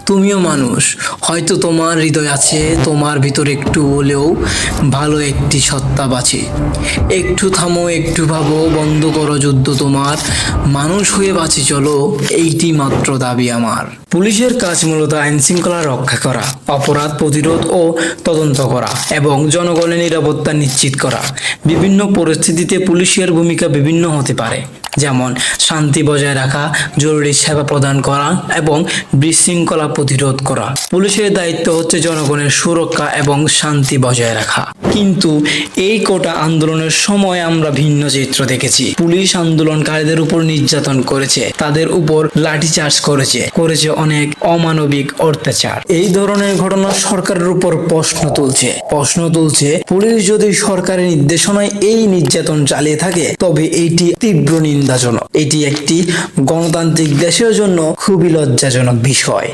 তুমিও মানুষ, হয়তো তোমার হৃদয় আছে, তোমার ভিতরে একটু হলেও ভালো একটি সত্তা বাঁচে। একটু থামো, একটু ভাবো, বন্ধ করো যুদ্ধ তোমার, মানুষ হয়ে বাঁচি চলো, এইটি মাত্র দাবি আমার। পুলিশের কাজ মূলত আইন শৃঙ্খলা রক্ষা করা, অপরাধ প্রতিরোধ ও তদন্ত করা এবং জনগণের নিরাপত্তা নিশ্চিত করা। বিভিন্ন পরিস্থিতিতে পুলিশের ভূমিকা বিভিন্ন হতে পারে, যেমন শান্তি বজায় রাখা, জরুরি সেবা প্রদান করা এবং বিশৃঙ্খলা প্রতিরোধ করা। পুলিশের দায়িত্ব হচ্ছে জনগণের সুরক্ষা এবং শান্তি বজায় রাখা। কিন্তু এই কোটা আন্দোলনের সময় আমরা ভিন্ন চিত্র দেখেছি। পুলিশ আন্দোলনকারীদের উপর নির্যাতন করেছে, তাদের উপর লাঠিচার্জ করেছে অনেক অমানবিক অত্যাচার। এই ধরনের ঘটনা সরকারের উপর প্রশ্ন তুলছে পুলিশ যদি সরকারের নির্দেশনায় এই নির্যাতন চালিয়ে থাকে তবে এটি তীব্র নিন্দাজনক। এটি একটি গণতান্ত্রিক দেশের জন্য খুবই লজ্জাজনক বিষয়।